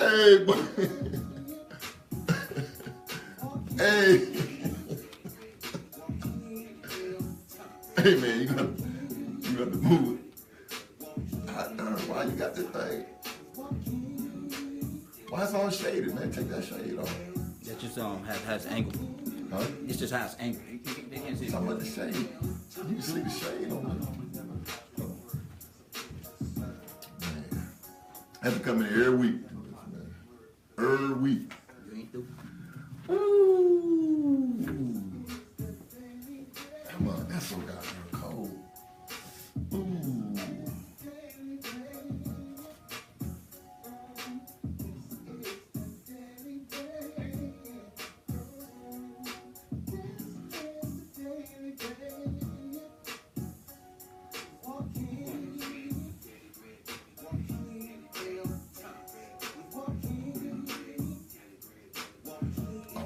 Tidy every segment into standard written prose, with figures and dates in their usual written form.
Hey, boy. Hey. Hey, man, you got to move it. Why you got this thing? Why it's all shaded, man? Take that shade off. That just has angle. Huh? It just has angle. They can't see it. Talking about the shade. You can see the shade on it. Man. I have to come in here every week. Every week. You ain't through. Ooh. Come on, that's so goddamn cold. Ooh.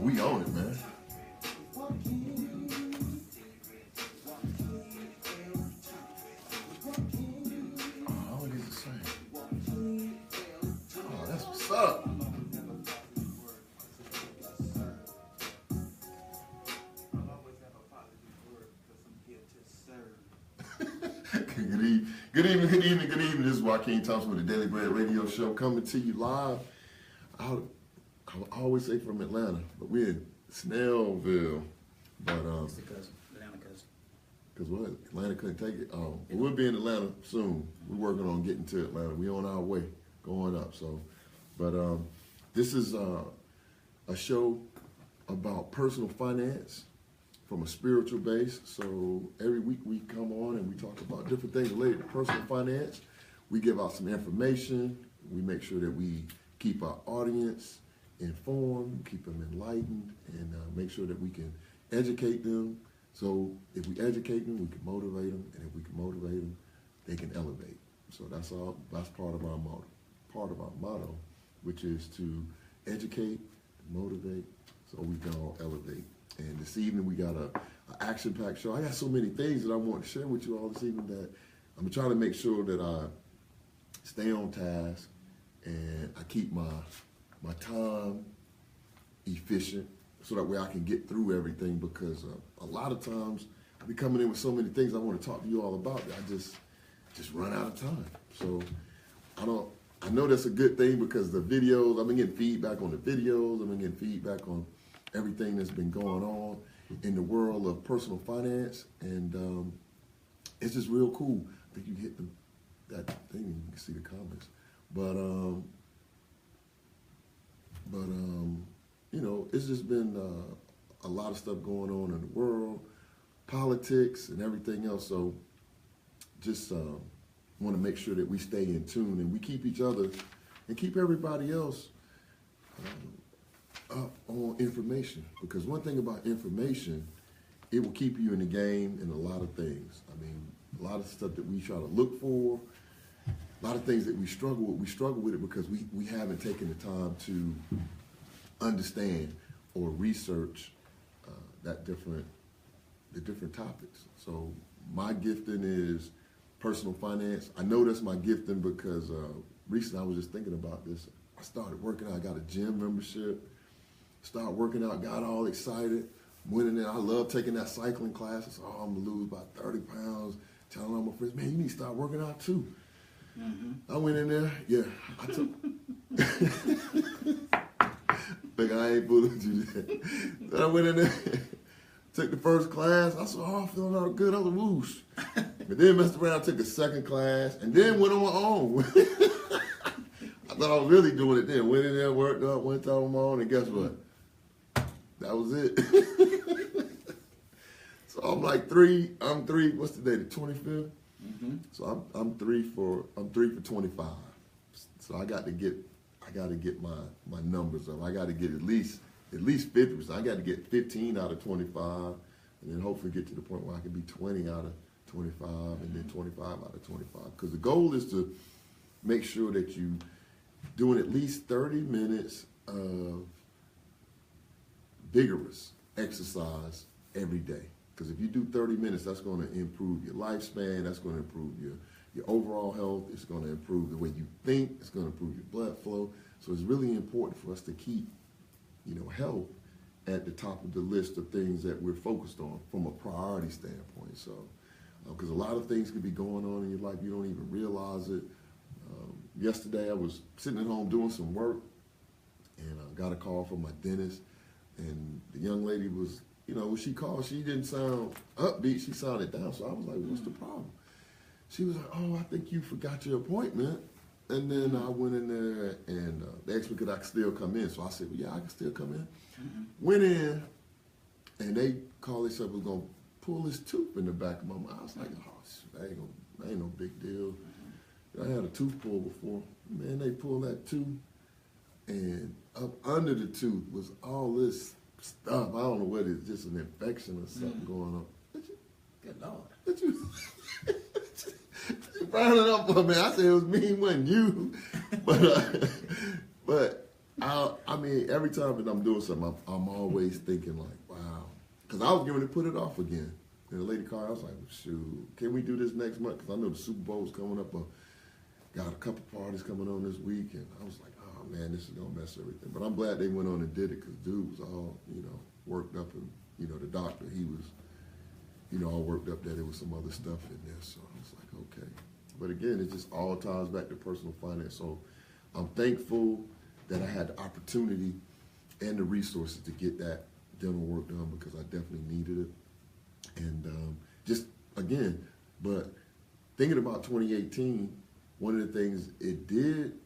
We own it, man. Oh, all it is the same. Oh, that's what's up. Good evening. This is Joaquin Thompson with the Daily Bread Radio Show coming to you live. I always say from Atlanta, but we're in Snellville. But It's the cousin, Atlanta cousin. Cause what? Atlanta couldn't take it. We'll be in Atlanta soon. We're working on getting to Atlanta. We're on our way, going up. So, but this is a show about personal finance from a spiritual base. So every week we come on and we talk about different things related to personal finance. We give out some information. We make sure that we keep our audience informed, keep them enlightened, and make sure that we can educate them. So if we educate them, we can motivate them, and if we can motivate them, they can elevate. So that's all. That's part of our motto. Part of our motto, which is to educate, motivate, so we can all elevate. And this evening we got a action-packed show. I got so many things that I want to share with you all this evening that I'm trying to make sure that I stay on task and I keep my time efficient so that way I can get through everything, because a lot of times I be coming in with so many things I want to talk to you all about that I just run out of time. So I know that's a good thing, because the videos, I've been getting feedback on the videos, I've been getting feedback on everything that's been going on in the world of personal finance, and it's just real cool. I think you hit that thing and you can see the comments. But you know, it's just been a lot of stuff going on in the world, politics and everything else. So just want to make sure that we stay in tune and we keep each other and keep everybody else up on information. Because one thing about information, it will keep you in the game in a lot of things. I mean, a lot of stuff that we try to look for, a lot of things that we struggle with it because we haven't taken the time to understand or research the different topics. So my gifting is personal finance. I know that's my gifting because recently I was just thinking about this. I started working out. I got a gym membership. Started working out. Got all excited. Went in there. I love taking that cycling class. I said, oh, I'm gonna lose about 30 pounds. Telling all my friends, man, you need to start working out too. Mm-hmm. I went in there. Yeah, I took. Like, I ain't bullied you. So I went in there, took the first class. I said, oh, I'm feeling all good. I was whoosh. But then messed around, took a second class, and then went on my own. I thought I was really doing it then. Went in there, worked up, went on my own, and guess what? That was it. So I'm like I'm three, what's today, the 25th? Mm-hmm. So I'm three for 25. So I got to get my numbers up. I got to get at least 50%. I got to get 15 out of 25, and then hopefully get to the point where I can be 20 out of 25, and then 25 out of 25. Because the goal is to make sure that you doing at least 30 minutes of vigorous exercise every day. Because if you do 30 minutes, that's going to improve your lifespan. That's going to improve your overall health. It's going to improve the way you think. It's going to improve your blood flow. So So it's really important for us to keep, health at the top of the list of things that we're focused on from a priority standpoint. So, because a lot of things could be going on in your life, you don't even realize it. Yesterday I was sitting at home doing some work, and I got a call from my dentist, and the young lady was, when she called, she didn't sound upbeat, she sounded down. So I was like, what's the problem? She was like, oh, I think you forgot your appointment. And then I went in there, and they asked me could I still come in. So I said, well, yeah, I can still come in. Went in, and they called themselves was going to pull his tooth in the back of my mouth. I was like, oh, that ain't no big deal. I had a tooth pulled before. Man, they pulled that tooth, and up under the tooth was all this stuff. I don't know what it is, just an infection or something going on. Good Lord. Did you round it up for me? I said it was me, it wasn't you. But I mean, every time that I'm doing something, I'm always thinking like, wow. Because I was going to put it off again. And the lady called, I was like, shoot, can we do this next month? Because I know the Super Bowl's coming up. Got a couple parties coming on this week. And I was like, oh, man, this is going to mess everything. But I'm glad they went on and did it because dude was all, worked up. And, the doctor, he was, all worked up that there was some other stuff in there. So I was like, okay. But again, it just all ties back to personal finance. So I'm thankful that I had the opportunity and the resources to get that dental work done because I definitely needed it. And just, again, but thinking about 2018, one of the things it did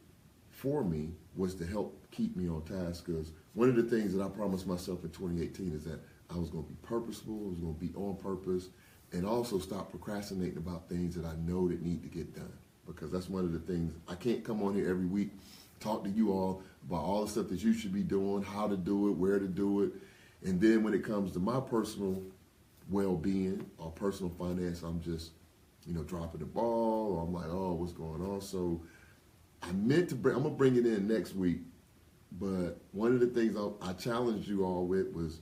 for me was to help keep me on task because one of the things that I promised myself in 2018 is that I was going to be purposeful, I was going to be on purpose, and also stop procrastinating about things that I know that need to get done. Because that's one of the things, I can't come on here every week, talk to you all about all the stuff that you should be doing, how to do it, where to do it, and then when it comes to my personal well-being or personal finance, I'm just, dropping the ball, or I'm like, oh, what's going on? So I meant to bring, I'm going to bring it in next week, but one of the things I challenged you all with was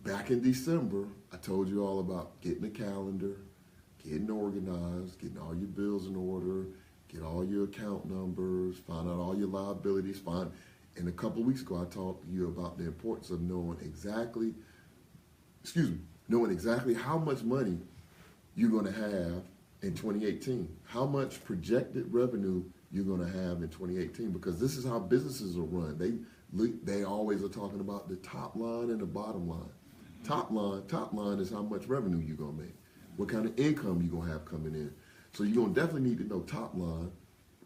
back in December, I told you all about getting a calendar, getting organized, getting all your bills in order, get all your account numbers, find out all your liabilities, and a couple of weeks ago, I talked to you about the importance of knowing exactly how much money you're going to have in 2018, how much projected revenue you're going to have in 2018, because this is how businesses are run. They always are talking about the top line and the bottom line. Top line is how much revenue you're going to make, what kind of income you're going to have coming in. So you're going to definitely need to know top line.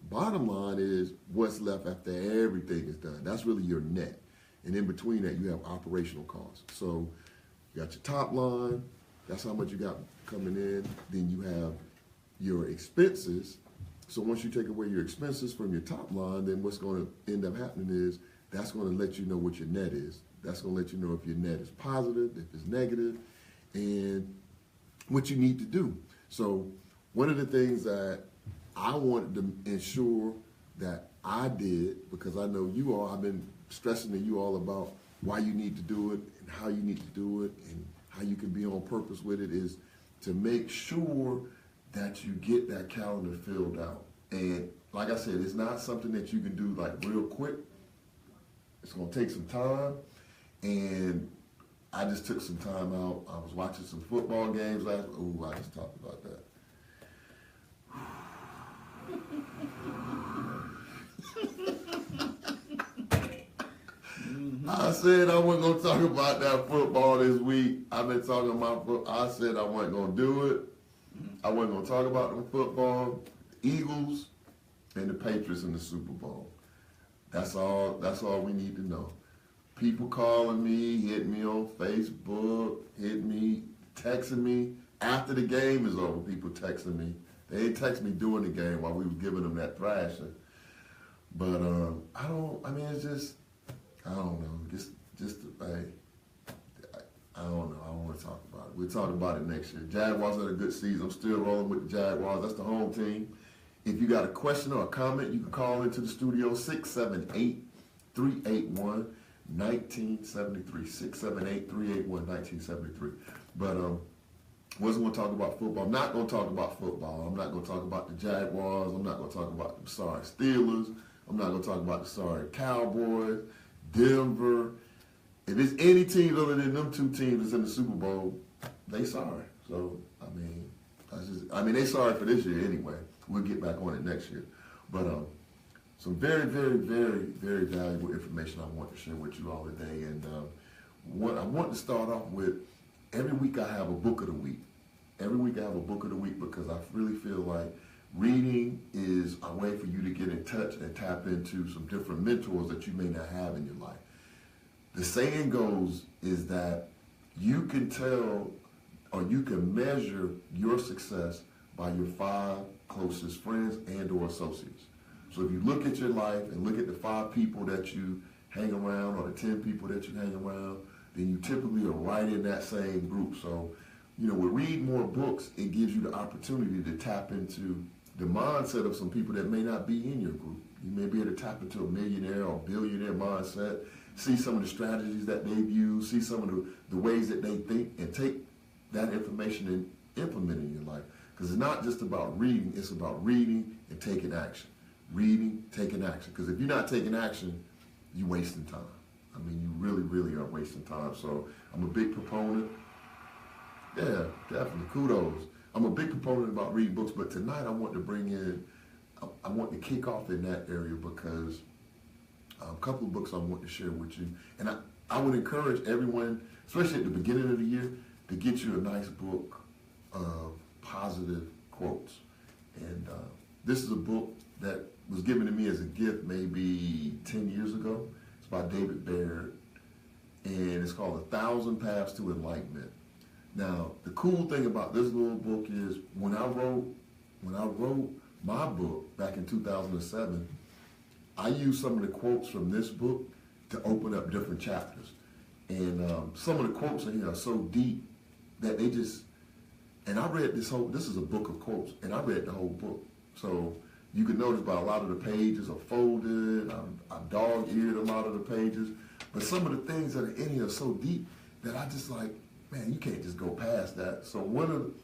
Bottom line is what's left after everything is done. That's really your net. And in between that, you have operational costs. So you got your top line, that's how much you got coming in. Then you have your expenses. So once you take away your expenses from your top line, then what's going to end up happening is that's going to let you know what your net is. That's going to let you know if your net is positive, if it's negative, and what you need to do. So one of the things that I wanted to ensure that I did, because I know you all, I've been stressing to you all about why you need to do it and how you need to do it and how you can be on purpose with it, is to make sure that you get that calendar filled out. And like I said, it's not something that you can do like real quick. It's going to take some time. And I just took some time out. I was watching some football games last week. Ooh, I just talked about that. I said I wasn't going to talk about that football this week. I've been talking about football. I said I wasn't going to do it. I wasn't going to talk about the football, Eagles, and the Patriots in the Super Bowl. That's all we need to know. People calling me, hitting me on Facebook, hitting me, texting me. After the game is over, people texting me. They didn't text me during the game while we were giving them that thrashing. But it's just, I don't know. I don't know. I don't want to talk about it. We'll talk about it next year. Jaguars had a good season. I'm still rolling with the Jaguars. That's the home team. If you got a question or a comment, you can call into the studio, 678-381-1973. 678-381-1973. But wasn't going to talk about football. I'm not going to talk about football. I'm not going to talk about the Jaguars. I'm not going to talk about the Steelers. I'm not gonna talk about the sorry Cowboys, Denver. If it's any team other than them two teams that's in the Super Bowl, they sorry. So I mean, they sorry for this year anyway. We'll get back on it next year. But some very, very, very, very valuable information I want to share with you all today. And what I want to start off with, every week I have a book of the week. Every week I have a book of the week because I really feel like reading is a way for you to get in touch and tap into some different mentors that you may not have in your life. The saying goes is that you can tell or you can measure your success by your 5 closest friends and or associates. So if you look at your life and look at the 5 people that you hang around or the 10 people that you hang around, then you typically are right in that same group. So, you know, with reading more books, it gives you the opportunity to tap into the mindset of some people that may not be in your group. You may be able to tap into a millionaire or billionaire mindset, see some of the strategies that they've used, see some of the ways that they think, and take that information and implement it in your life. Because it's not just about reading, it's about reading and taking action. Reading, taking action. Because if you're not taking action, you're wasting time. I mean, you really, really are wasting time. So I'm a big proponent. Yeah, definitely. Kudos. I'm a big proponent about reading books, but tonight I want to bring in, I want to kick off in that area because a couple of books I want to share with you. And I would encourage everyone, especially at the beginning of the year, to get you a nice book of positive quotes. And this is a book that was given to me as a gift maybe 10 years ago. It's by David Baird, and it's called 1,000 Paths to Enlightenment. Now, the cool thing about this little book is when I wrote my book back in 2007, I used some of the quotes from this book to open up different chapters. And some of the quotes in here are so deep that they just, and I read this is a book of quotes, and I read the whole book. So you can notice by a lot of the pages are folded, I dog-eared a lot of the pages, but some of the things that are in here are so deep that I just like, man, you can't just go past that. So one of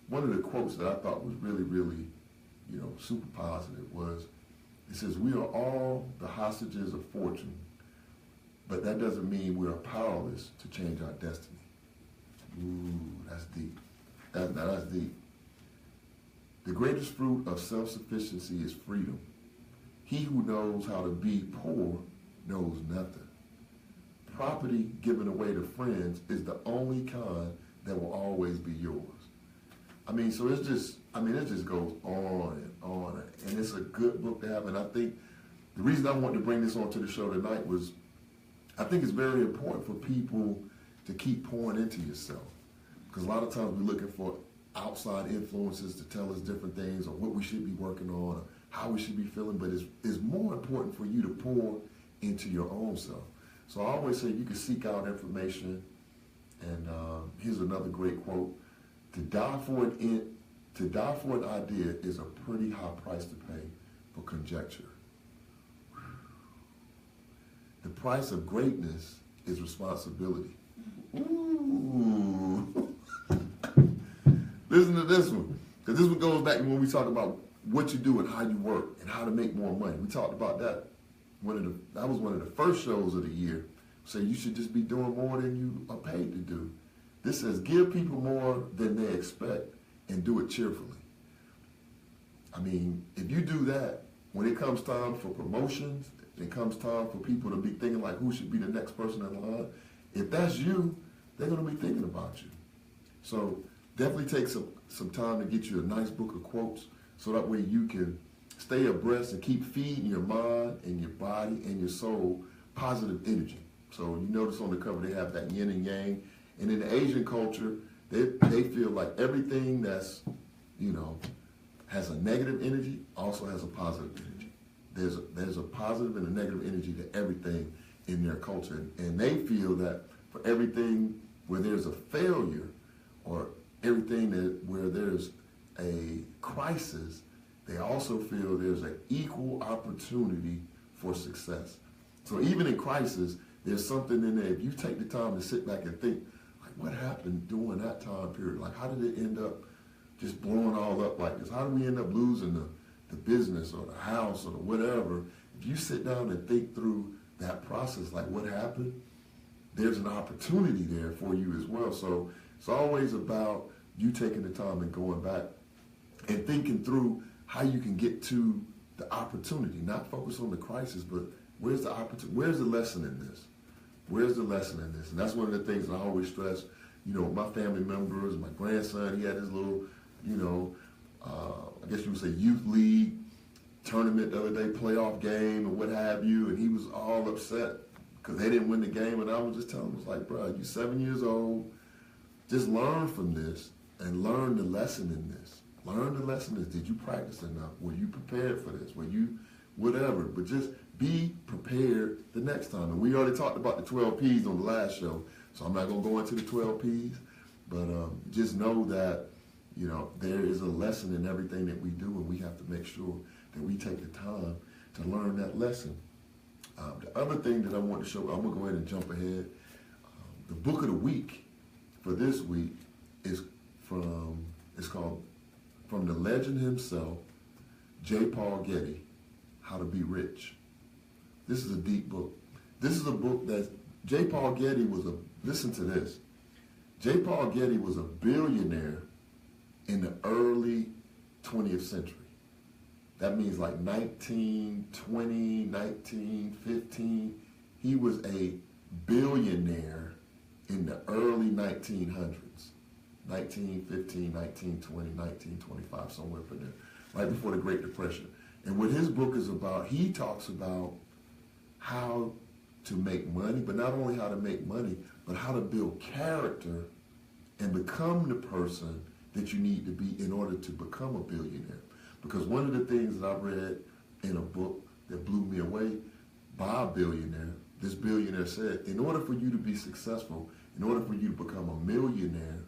the quotes that I thought was really, really, you know, super positive was, it says, "We are all the hostages of fortune, but that doesn't mean we are powerless to change our destiny." Ooh, that's deep. That's deep. "The greatest fruit of self-sufficiency is freedom. He who knows how to be poor knows nothing. Property given away to friends is the only kind that will always be yours." I mean, so it just goes on and on. And it's a good book to have. And I think the reason I wanted to bring this onto the show tonight was I think it's very important for people to keep pouring into yourself. Because a lot of times we're looking for outside influences to tell us different things or what we should be working on or how we should be feeling. But it's more important for you to pour into your own self. So I always say you can seek out information. And here's another great quote. To die for an idea is a pretty high price to pay for conjecture. The price of greatness is responsibility. Ooh. Listen to this one, because this one goes back to when we talk about what you do and how you work and how to make more money. We talked about that. That was one of the first shows of the year. So you should just be doing more than you are paid to do. This says, give people more than they expect and do it cheerfully. I mean, if you do that, when it comes time for promotions, it comes time for people to be thinking like who should be the next person in line, if that's you, they're going to be thinking about you. So definitely take some time to get you a nice book of quotes so that way you can stay abreast and keep feeding your mind and your body and your soul positive energy. So you notice on the cover they have that yin and yang. And in the Asian culture, they feel like everything that's, you know, has a negative energy also has a positive energy. There's a positive and a negative energy to everything in their culture. And they feel that for everything where there's a failure or everything where there's a crisis, they also feel there's an equal opportunity for success. So even in crisis, there's something in there. If you take the time to sit back and think, like, what happened during that time period? Like, how did it end up just blowing all up like this? How did we end up losing the business or the house or the whatever, if you sit down and think through that process, like what happened, there's an opportunity there for you as well. So it's always about you taking the time and going back and thinking through how you can get to the opportunity, not focus on the crisis, but where's the opportunity, where's the lesson in this? Where's the lesson in this? And that's one of the things that I always stress, you know, my family members, my grandson, he had his little, you know, I guess you would say youth league tournament the other day, playoff game and what have you, and he was all upset because they didn't win the game, and I was just telling him, I was like, bro, you're 7 years old, just learn from this and learn the lesson in this. Learn the lesson is, did you practice enough? Were you prepared for this? Were you whatever? But just be prepared the next time. And we already talked about the 12 Ps on the last show, so I'm not going to go into the 12 Ps, but just know that, you know, there is a lesson in everything that we do, and we have to make sure that we take the time to learn that lesson. The other thing that I want to show, I'm going to go ahead and jump ahead. The book of the week for this week is it's called From the Legend Himself, J. Paul Getty, How to Be Rich. This is a deep book. This is a book that J. Paul Getty listen to this. J. Paul Getty was a billionaire in the early 20th century. That means like 1920, 1915. He was a billionaire in the early 1900s. 1915, 1920, 1925, somewhere up in there, right before the Great Depression. And what his book is about, he talks about how to make money, but not only how to make money, but how to build character and become the person that you need to be in order to become a billionaire. Because one of the things that I read in a book that blew me away by a billionaire, this billionaire said, in order for you to be successful, in order for you to become a millionaire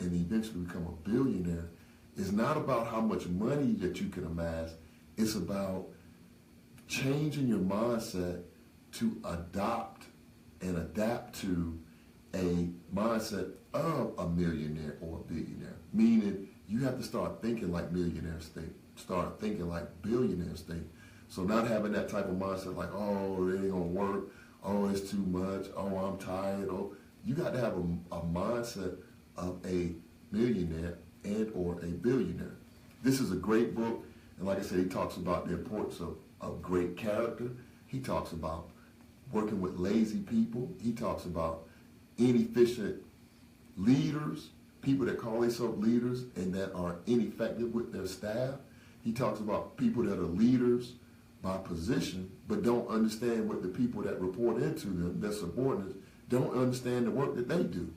and eventually become a billionaire, it's not about how much money that you can amass. It's about changing your mindset to adopt and adapt to a mindset of a millionaire or a billionaire. Meaning you have to start thinking like millionaires think, start thinking like billionaires think. So not having that type of mindset like, oh, it ain't gonna work, oh, it's too much, oh, I'm tired. Oh, you got to have a mindset of a millionaire and or a billionaire. This is a great book, and like I said, he talks about the importance of great character. He talks about working with lazy people. He talks about inefficient leaders, people that call themselves leaders and that are ineffective with their staff. He talks about people that are leaders by position but don't understand what the people that report into them, their subordinates, don't understand the work that they do.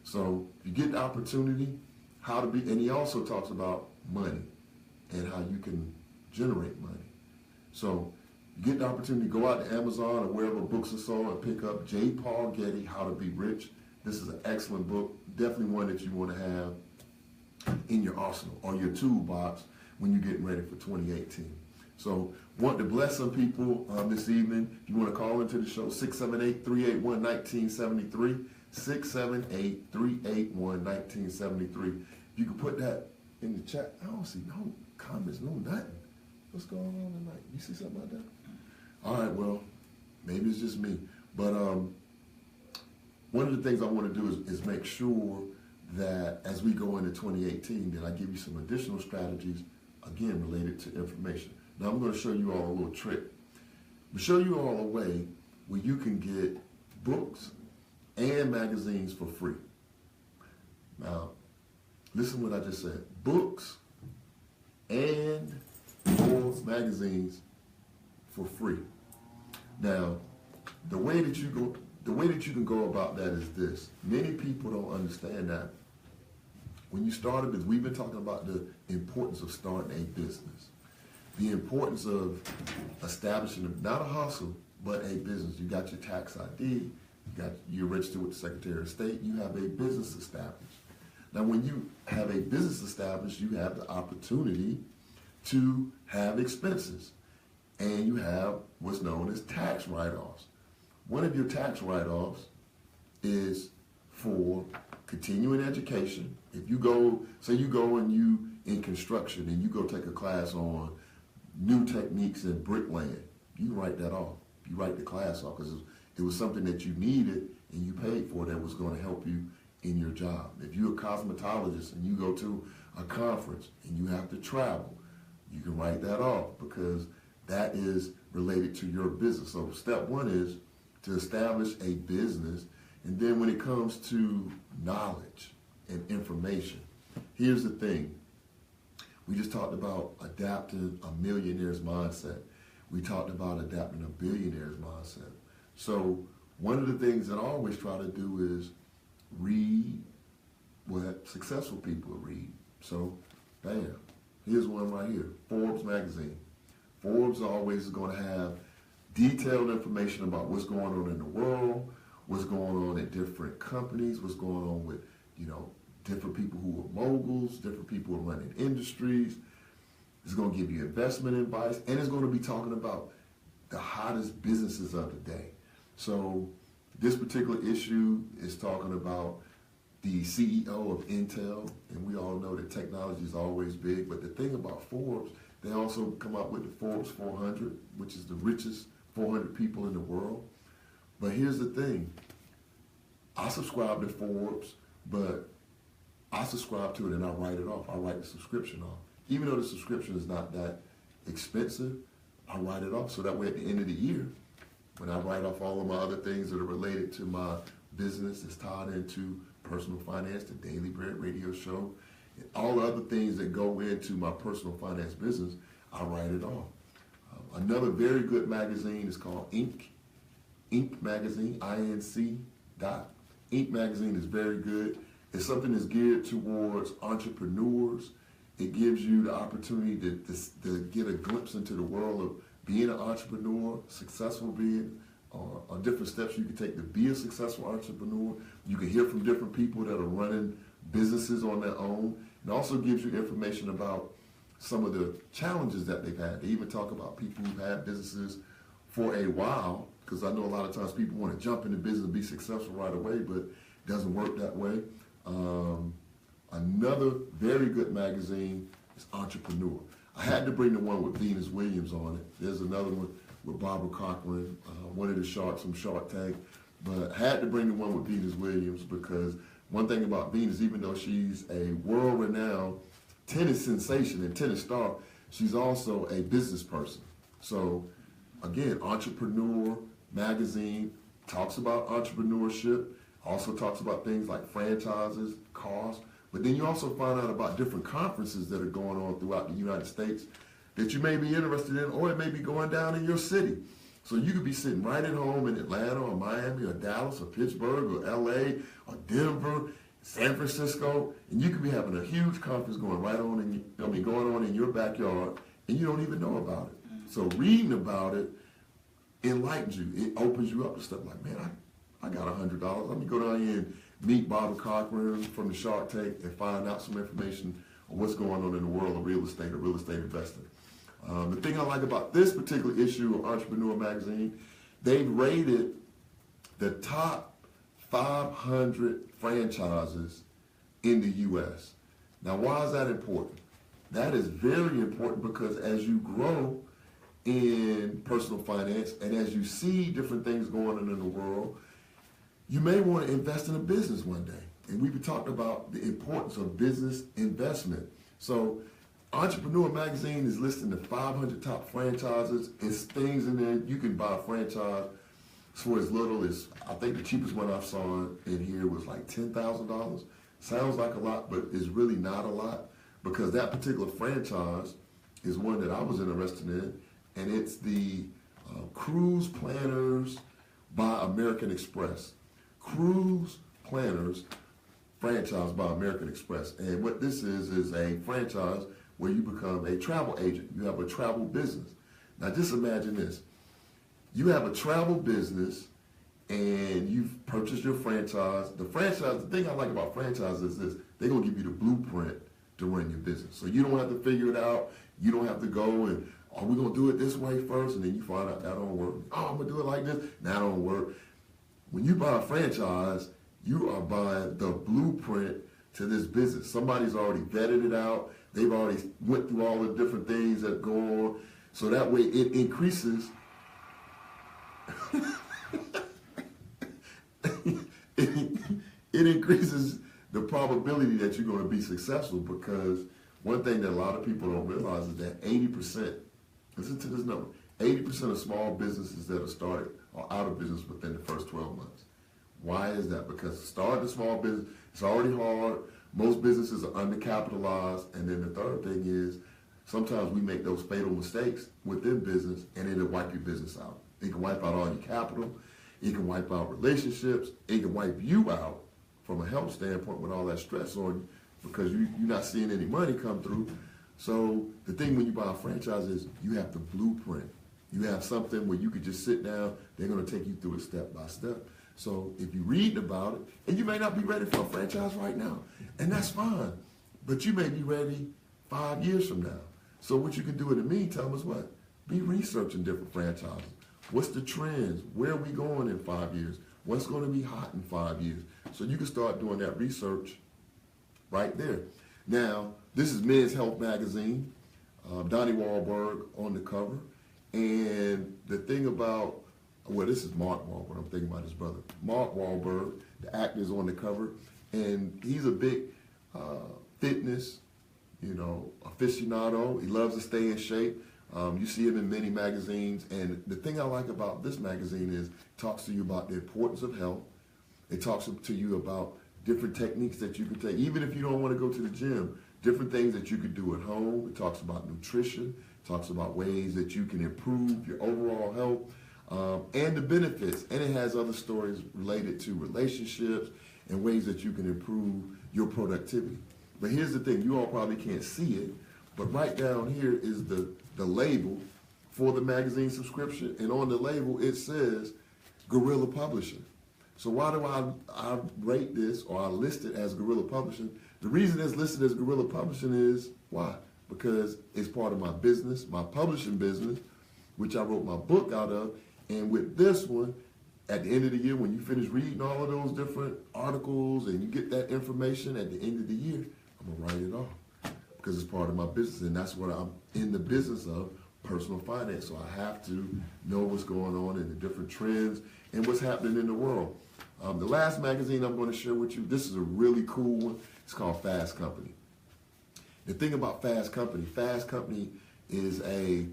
So you get the opportunity, how to be, and he also talks about money and how you can generate money. So you get the opportunity to go out to Amazon or wherever books are sold and pick up J. Paul Getty, How to Be Rich. This is an excellent book, definitely one that you want to have in your arsenal or your toolbox when you're getting ready for 2018. So want to bless some people this evening. If you want to call into the show, 678-381-1973, 678-381-1973. You can put that in the chat. I don't see no comments, no nothing. What's going on tonight? You see something like that? All right, well, maybe it's just me. But one of the things I want to do is make sure that as we go into 2018, that I give you some additional strategies, again, related to information. Now, I'm going to show you all a little trick. I'm going to show you all a way where you can get books and magazines for free. Now, listen to what I just said. Books and or magazines for free. Now, the way that you can go about that is this. Many people don't understand that when you start a business, we've been talking about the importance of starting a business. The importance of establishing not a hustle, but a business. You got your tax ID, you're registered with the Secretary of State, you have a business established. Now, when you have a business established, you have the opportunity to have expenses, and you have what's known as tax write-offs. One of your tax write-offs is for continuing education. If you go, say you go and you in construction and you go take a class on new techniques in bricklaying. You can write that off. You write the class off because it was something that you needed and you paid for that was going to help you in your job. If you're a cosmetologist and you go to a conference and you have to travel, you can write that off because that is related to your business. So step one is to establish a business. And then when it comes to knowledge and information, here's the thing. We just talked about adapting a millionaire's mindset. We talked about adapting a billionaire's mindset. So one of the things that I always try to do is read what successful people read. So, bam, here's one right here, Forbes magazine. Forbes always is going to have detailed information about what's going on in the world, what's going on at different companies, what's going on with, different people who are moguls, different people who are running industries. It's going to give you investment advice, and it's going to be talking about the hottest businesses of the day. So this particular issue is talking about the CEO of Intel, and we all know that technology is always big, but the thing about Forbes, they also come out with the Forbes 400, which is the richest 400 people in the world. But here's the thing. I subscribe to Forbes, but I subscribe to it and I write it off. I write the subscription off. Even though the subscription is not that expensive, I write it off. So that way at the end of the year, when I write off all of my other things that are related to my business, that's tied into personal finance, the Daily Bread radio show, and all the other things that go into my personal finance business, I write it off. Another very good magazine is called Inc. Inc. magazine, I-N-C. Inc. magazine is very good. It's something that's geared towards entrepreneurs. It gives you the opportunity to get a glimpse into the world of being an entrepreneur, successful being, on different steps you can take to be a successful entrepreneur. You can hear from different people that are running businesses on their own. It also gives you information about some of the challenges that they've had. They even talk about people who've had businesses for a while, because I know a lot of times people want to jump into business and be successful right away, but it doesn't work that way. Another very good magazine is Entrepreneur. I had to bring the one with Venus Williams on it. There's another one with Barbara Cochran, one of the sharks from Shark Tank. But I had to bring the one with Venus Williams because one thing about Venus, even though she's a world-renowned tennis sensation and tennis star, she's also a business person. So again, Entrepreneur magazine talks about entrepreneurship, also talks about things like franchises, costs, but then you also find out about different conferences that are going on throughout the United States that you may be interested in, or it may be going down in your city. So you could be sitting right at home in Atlanta or Miami or Dallas or Pittsburgh or LA or Denver, San Francisco, and you could be having a huge conference going going on in your backyard, and you don't even know about it. So reading about it enlightens you. It opens you up to stuff like, man, I got $100. Let me go down here and meet Barbara Cochran from the Shark Tank and find out some information on what's going on in the world of real estate or real estate investing. The thing I like about this particular issue of Entrepreneur magazine, they've rated the top 500 franchises in the U.S. Now, why is that important? That is very important because as you grow in personal finance and as you see different things going on in the world, you may want to invest in a business one day. And we've talked about the importance of business investment. So Entrepreneur magazine is listing the 500 top franchises. It's things in there. You can buy a franchise for as little as, I think the cheapest one I saw in here was like $10,000. Sounds like a lot, but it's really not a lot because that particular franchise is one that I was interested in, and it's the Cruise Planners by American Express. Cruise Planners franchise by American Express. And what this is a franchise where you become a travel agent. You have a travel business. Now just imagine this. You have a travel business and you've purchased your franchise. The thing I like about franchises is this. They're going to give you the blueprint to run your business. So you don't have to figure it out. You don't have to go and, are we going to do it this way first? And then you find out that don't work. Oh, I'm going to do it like this. That don't work. When you buy a franchise, you are buying the blueprint to this business. Somebody's already vetted it out. They've already went through all the different things that go on. So that way it increases it increases the probability that you're going to be successful, because one thing that a lot of people don't realize is that 80%, listen to this number, 80% of small businesses that are started are out of business within the first 12 months. Why is that? Because starting a small business, it's already hard. Most businesses are undercapitalized. And then the third thing is, sometimes we make those fatal mistakes within business, and it'll wipe your business out. It can wipe out all your capital. It can wipe out relationships. It can wipe you out from a health standpoint with all that stress on you, because you're not seeing any money come through. So the thing when you buy a franchise is you have the blueprint. You have something where you could just sit down. They're going to take you through it step by step. So if you're reading about it, and you may not be ready for a franchise right now, and that's fine, but you may be ready 5 years from now. So what you can do in the meantime is what? Be researching different franchises. What's the trends? Where are we going in 5 years? What's going to be hot in 5 years? So you can start doing that research right there. Now, this is Men's Health Magazine, Donnie Wahlberg on the cover. And the thing about, well, this is Mark Wahlberg. I'm thinking about his brother. Mark Wahlberg, the actor, is on the cover. And he's a big fitness, aficionado. He loves to stay in shape. You see him in many magazines. And the thing I like about this magazine is it talks to you about the importance of health. It talks to you about different techniques that you can take. Even if you don't want to go to the gym, different things that you could do at home. It talks about nutrition. It talks about ways that you can improve your overall health and the benefits. And it has other stories related to relationships and ways that you can improve your productivity. But here's the thing. You all probably can't see it, but right down here is the label for the magazine subscription. And on the label, it says Guerrilla Publishing. So why do I rate this, or I list it as Guerrilla Publishing? The reason it's listed as Guerrilla Publishing is, why? Because it's part of my business, my publishing business, which I wrote my book out of. And with this one, at the end of the year, when you finish reading all of those different articles and you get that information at the end of the year, I'm going to write it off, because it's part of my business. And that's what I'm in the business of, personal finance. So I have to know what's going on and the different trends and what's happening in the world. The last magazine I'm going to share with you, this is a really cool one. It's called Fast Company. The thing about Fast Company is I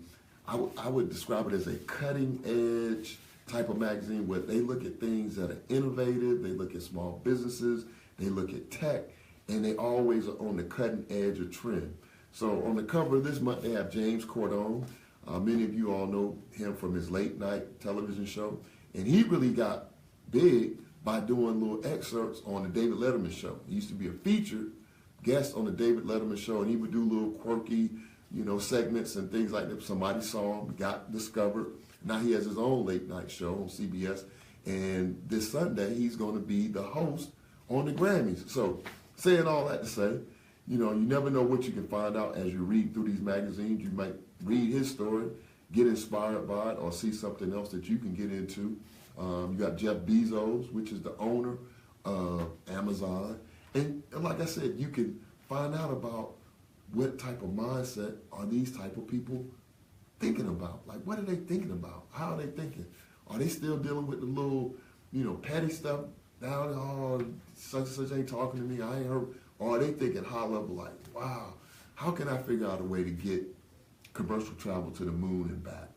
would describe it as a cutting edge type of magazine where they look at things that are innovative, they look at small businesses, they look at tech, and they always are on the cutting edge of trend. So on the cover of this month, they have James Cordone. Many of you all know him from his late night television show, and he really got big by doing little excerpts on the David Letterman show. He used to be a featured guest on the David Letterman show, and he would do little quirky, segments and things like that. Somebody saw him, got discovered. Now he has his own late night show on CBS, and this Sunday he's going to be the host on the Grammys. So saying all that to say, you never know what you can find out as you read through these magazines. You might read his story, get inspired by it, or see something else that you can get into. You got Jeff Bezos, which is the owner of Amazon. And like I said, you can find out about what type of mindset are these type of people thinking about. Like, what are they thinking about? How are they thinking? Are they still dealing with the little, petty stuff down, oh, such and such ain't talking to me, I ain't heard. Or are they thinking high level, like, wow, how can I figure out a way to get commercial travel to the moon and back?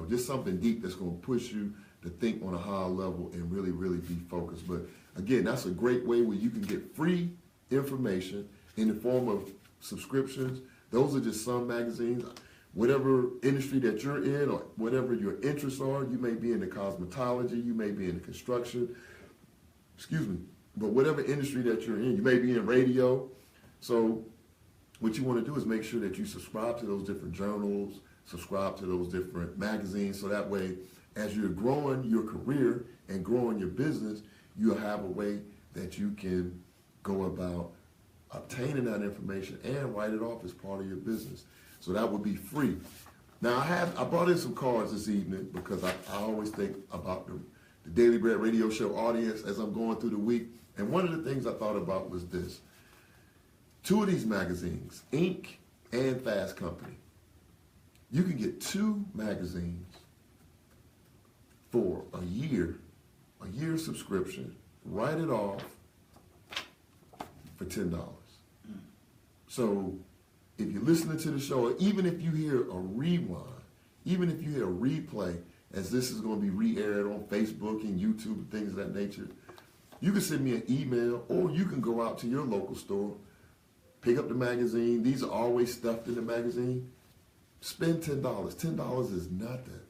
Just something deep that's going to push you to think on a higher level and really, really be focused. But again, that's a great way where you can get free information in the form of subscriptions. Those are just some magazines. Whatever industry that you're in or whatever your interests are, you may be in the cosmetology, you may be in the construction, but whatever industry that you're in, you may be in radio. So what you want to do is make sure that you subscribe to those different journals, subscribe to those different magazines, so that way as you're growing your career and growing your business, you'll have a way that you can go about obtaining that information and write it off as part of your business. So that would be free. Now I brought in some cards this evening because I always think about the Daily Bread radio show audience as I'm going through the week. And one of the things I thought about was this. Two of these magazines, Inc. and Fast Company, You can get 2 magazines for a year subscription, write it off for $10. So if you're listening to the show, or even if you hear a rewind, even if you hear a replay, as this is going to be re-aired on Facebook and YouTube and things of that nature, you can send me an email, or you can go out to your local store, pick up the magazine. These are always stuffed in the magazine. Spend $10. $10 is nothing.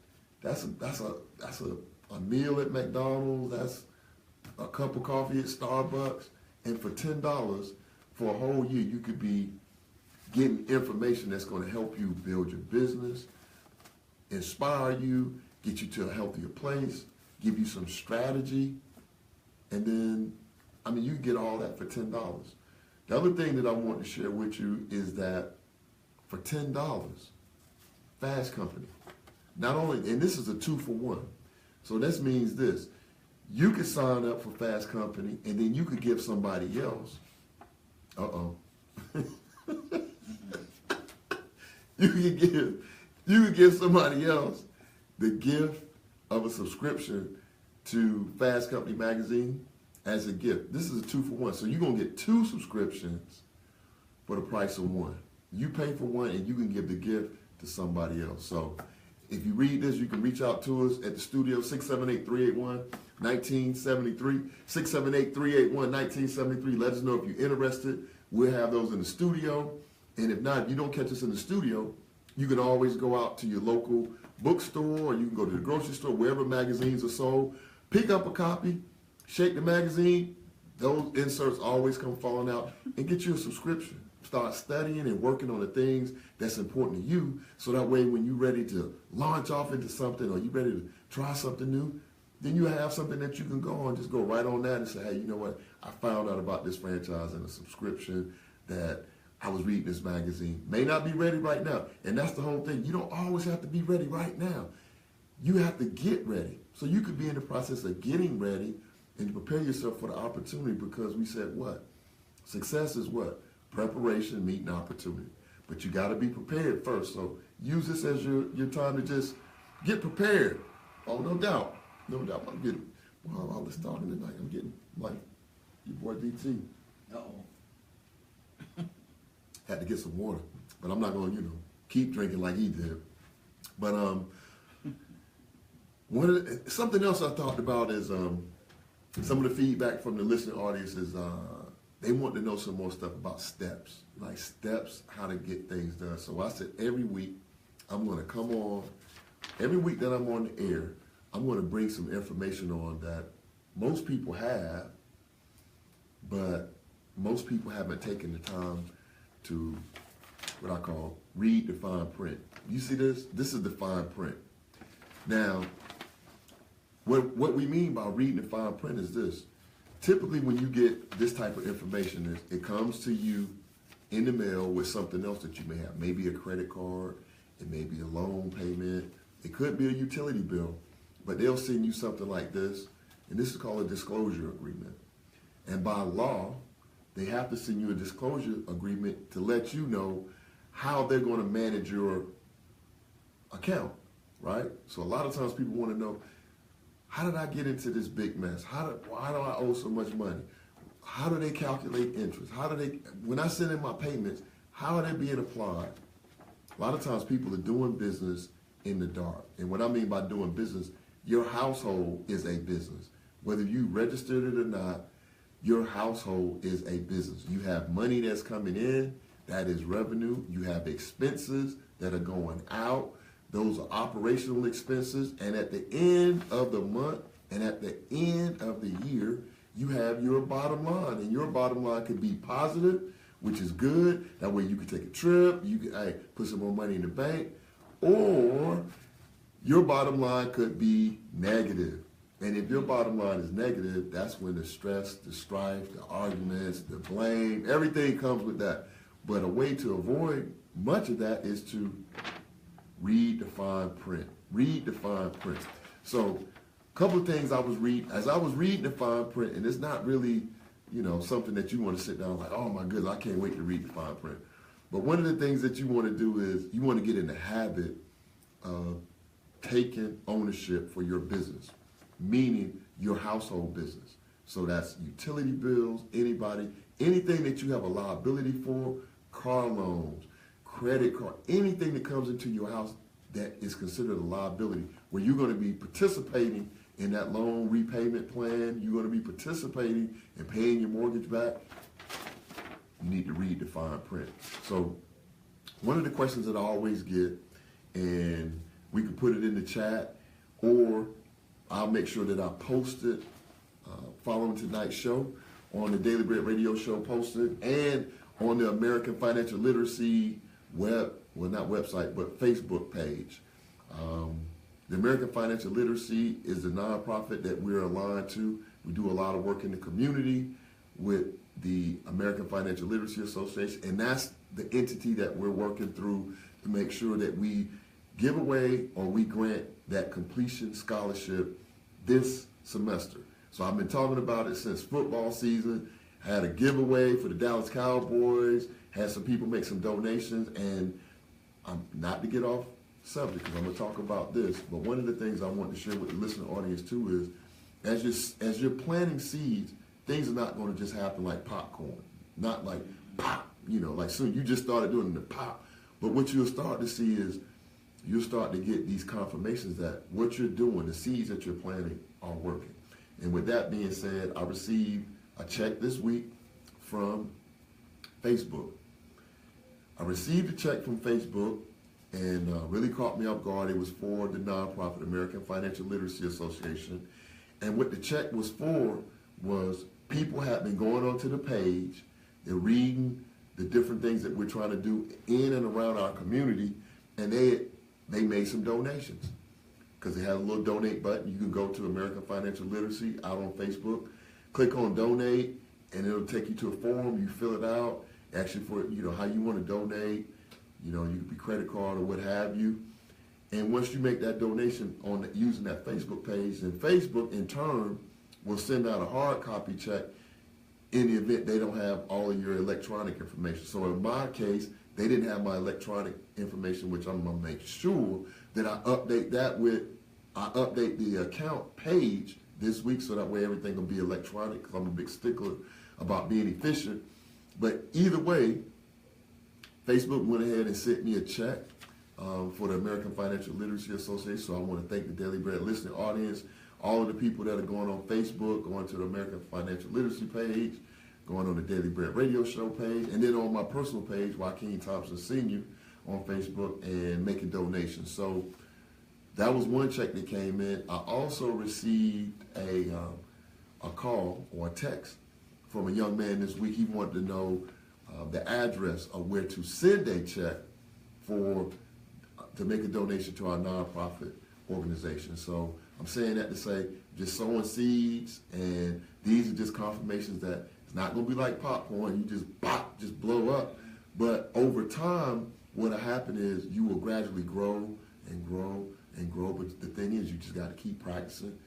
That's a meal at McDonald's. That's a cup of coffee at Starbucks. And for $10 for a whole year, you could be getting information that's going to help you build your business, inspire you, get you to a healthier place, give you some strategy, and then, you can get all that for $10. The other thing that I want to share with you is that for $10, Fast Company, not only, and this is a 2-for-1, so this means this, you could sign up for Fast Company, and then you could give somebody else, you could give somebody else the gift of a subscription to Fast Company magazine as a gift. This is a 2-for-1. So you're going to get 2 subscriptions for the price of 1. You pay for 1 and you can give the gift to somebody else. So if you read this, you can reach out to us at the studio, 678-381-1973, 678-381-1973. Let us know if you're interested. We'll have those in the studio. And if not, if you don't catch us in the studio, you can always go out to your local bookstore, or you can go to the grocery store, wherever magazines are sold. Pick up a copy, shake the magazine. Those inserts always come falling out, and get you a subscription. Start studying and working on the things that's important to you, so that way when you're ready to launch off into something, or you're ready to try something new, then you have something that you can go on, just go right on that and say, hey, you know what? I found out about this franchise and a subscription that I was reading this magazine. May not be ready right now. And that's the whole thing. You don't always have to be ready right now. You have to get ready. So you could be in the process of getting ready and prepare yourself for the opportunity, because we said what? Success is what? Preparation meeting opportunity. But you got to be prepared first. So use this as your time to just get prepared. Oh, no doubt. No doubt. I'm getting, well, all this talking tonight, I'm getting like your boy DT. Uh-oh. Had to get some water, but I'm not going to, keep drinking like he did. But something else I talked about is some of the feedback from the listening audience is they want to know some more stuff about steps, like steps, how to get things done. So I said every week I'm going to come on, every week that I'm on the air, I'm going to bring some information on that most people have, but most people haven't taken the time to what I call read the fine print. You see this? This is the fine print. Now, what we mean by reading the fine print is this. Typically when you get this type of information, it comes to you in the mail with something else that you may have. Maybe a credit card, it may be a loan payment, it could be a utility bill, but they'll send you something like this, and this is called a disclosure agreement. And by law, they have to send you a disclosure agreement to let you know how they're going to manage your account, right? So a lot of times people want to know, how did I get into this big mess? Why do I owe so much money? How do they calculate interest? When I send in my payments, how are they being applied? A lot of times people are doing business in the dark. And what I mean by doing business, your household is a business. Whether you registered it or not, your household is a business. You have money that's coming in, that is revenue. You have expenses that are going out. Those are operational expenses. And at the end of the month and at the end of the year, you have your bottom line. And your bottom line could be positive, which is good. That way you can take a trip, you can put some more money in the bank. Or your bottom line could be negative. And if your bottom line is negative, that's when the stress, the strife, the arguments, the blame, everything comes with that. But a way to avoid much of that is to read the fine print. Read the fine print. So a couple of things I was reading, as I was reading the fine print, and it's not really, something that you want to sit down like, oh my goodness, I can't wait to read the fine print. But one of the things that you want to do is you want to get in the habit taking ownership for your business, meaning your household business. So that's utility bills, anything that you have a liability for, car loans, credit card, anything that comes into your house that is considered a liability, where you're going to be participating in that loan repayment plan, you're going to be participating in paying your mortgage back, you need to read the fine print. So one of the questions that I always get, and we can put it in the chat, or I'll make sure that I post it following tonight's show on the Daily Bread Radio Show posted, and on the American Financial Literacy not website, but Facebook page. The American Financial Literacy is the nonprofit that we're aligned to. We do a lot of work in the community with the American Financial Literacy Association, and that's the entity that we're working through to make sure that we give away or we grant that completion scholarship this semester. So I've been talking about it since football season, had a giveaway for the Dallas Cowboys, had some people make some donations, and I'm not to get off subject because I'm going to talk about this, but one of the things I want to share with the listening audience too is as you're planting seeds, things are not going to just happen like popcorn, not like pop, like soon you just started doing the pop. But what you'll start to see is you'll start to get these confirmations that what you're doing, the seeds that you're planting, are working. And with that being said, I received a check this week from Facebook. I received a check from Facebook, and really caught me off guard. It was for the nonprofit American Financial Literacy Association. And what the check was for was people have been going onto the page, they're reading the different things that we're trying to do in and around our community, and they made some donations. Because they have a little donate button. You can go to American Financial Literacy out on Facebook, click on donate, and it'll take you to a form. You fill it out, actually for how you want to donate. You could be credit card or what have you. And once you make that donation using that Facebook page, then Facebook in turn will send out a hard copy check in the event they don't have all of your electronic information. So in my case, they didn't have my electronic information, which I'm going to make sure that I update the account page this week, so that way everything will be electronic, because I'm a big stickler about being efficient. But either way, Facebook went ahead and sent me a check for the American Financial Literacy Association. So I want to thank the Daily Bread listening audience, all of the people that are going on Facebook, going to the American Financial Literacy page, going on the Daily Bread Radio Show page, and then on my personal page, Joaquin Thompson Sr. on Facebook, and making donations. So that was one check that came in. I also received a call or a text from a young man this week. He wanted to know the address of where to send a check to make a donation to our nonprofit organization. So I'm saying that to say, just sowing seeds, and these are just confirmations that it's not going to be like popcorn. You just blow up. But over time, what'll happen is you will gradually grow and grow and grow. But the thing is, you just got to keep practicing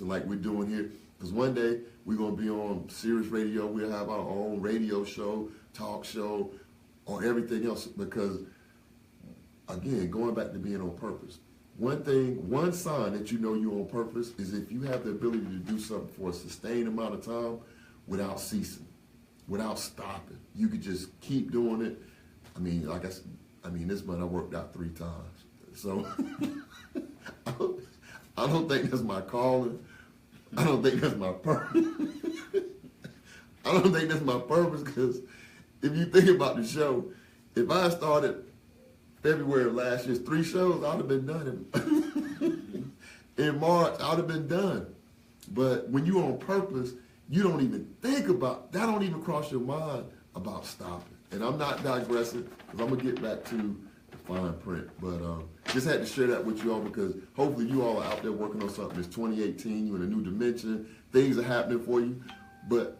like we're doing here. Because one day we're going to be on Sirius Radio. We'll have our own radio show, talk show, or everything else. Because, again, going back to being on purpose, one sign that you know you're on purpose is if you have the ability to do something for a sustained amount of time without ceasing, without stopping. You could just keep doing it. I mean, this month I worked out 3 times. So I don't think that's my calling. I don't think that's my purpose. I don't think that's my purpose, because if you think about the show, if I started February of last year, 3 shows, I would have been done. In March, I would have been done. But when you're on purpose, you don't even think about, that don't even cross your mind about stopping. And I'm not digressing, because I'm going to get back to the fine print. But just had to share that with you all, because hopefully you all are out there working on something. It's 2018, you're in a new dimension, things are happening for you. But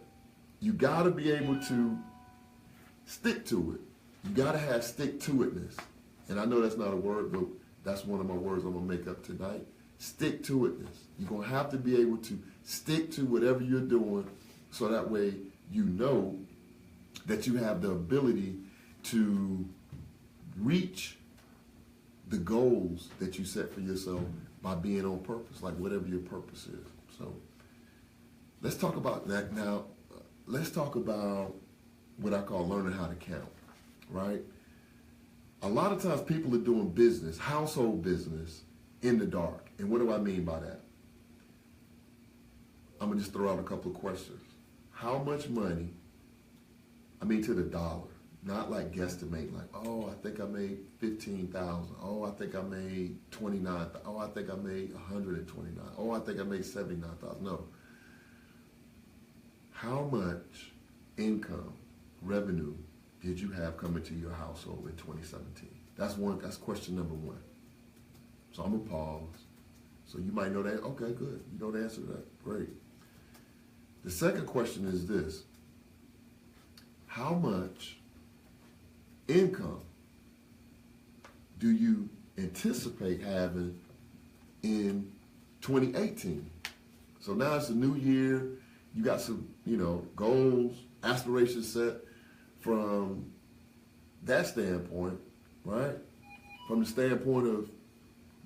you got to be able to stick to it. You got to have stick-to-itness. And I know that's not a word, but that's one of my words I'm going to make up tonight. Stick-to-itness. You're going to have to be able to stick to whatever you're doing, so that way you know that you have the ability to reach the goals that you set for yourself by being on purpose, like whatever your purpose is. So let's talk about that now. Let's talk about what I call learning how to count, right? A lot of times people are doing business, household business, in the dark. And what do I mean by that? I'm gonna just throw out a couple of questions. How much money, I mean to the dollar, not like guesstimate, like, oh, I think I made 15,000. Oh, I think I made 29,000. Oh, I think I made 129. Oh, I think I made 79,000. No. How much income, revenue did you have coming to your household in 2017? That's question number one. So I'm gonna pause. So you might know that. Okay, good. You know the answer to that. Great. The second question is this. How much income do you anticipate having in 2018? So now it's a new year. You got some, goals, aspirations set from that standpoint, right? From the standpoint of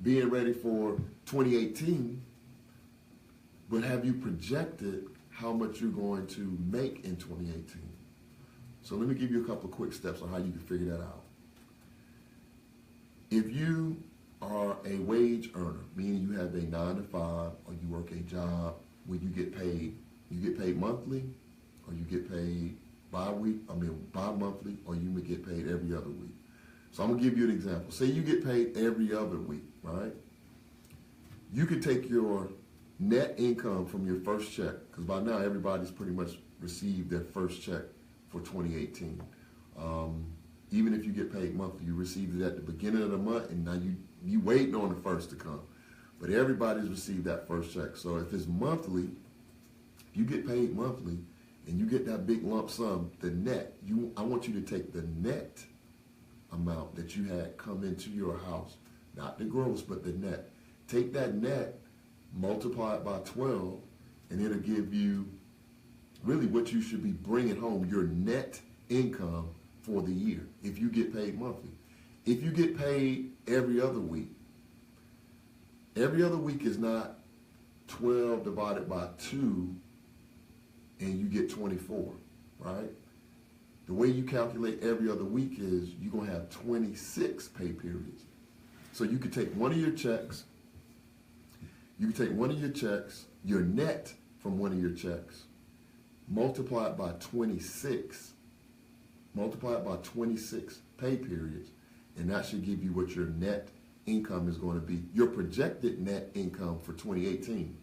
being ready for 2018, but have you projected how much you're going to make in 2018? So let me give you a couple of quick steps on how you can figure that out. If you are a wage earner, meaning you have a 9 to 5 or you work a job where you get paid monthly or you get paid bi-monthly or you may get paid every other week. So I'm gonna give you an example. Say you get paid every other week, right? You could take your net income from your first check, because by now everybody's pretty much received their first check for 2018. Even if you get paid monthly, you received it at the beginning of the month, and now you waiting on the first to come. But everybody's received that first check. So if it's monthly, if you get paid monthly, and you get that big lump sum, the net, I want you to take the net amount that you had come into your house, not the gross, but the net. Take that net, multiply it by 12, and it'll give you really what you should be bringing home, your net income for the year, if you get paid monthly. If you get paid every other week is not 12 divided by 2 and you get 24, right? The way you calculate every other week is you're going to have 26 pay periods. So you could take one of your checks, your net from one of your checks, multiply it by 26 pay periods, and that should give you what your net income is going to be, your projected net income for 2018.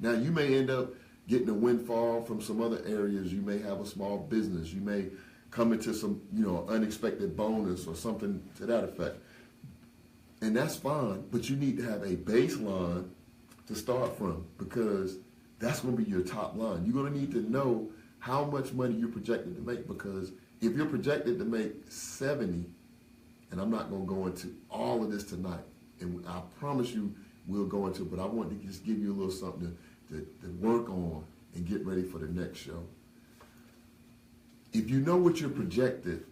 Now, you may end up getting a windfall from some other areas. You may have a small business. You may come into some, unexpected bonus or something to that effect. And that's fine, but you need to have a baseline to start from, because that's going to be your top line. You're going to need to know how much money you're projected to make, because if you're projected to make 70, and I'm not going to go into all of this tonight, and I promise you we'll go into it, but I want to just give you a little something to work on and get ready for the next show. If you know what your projected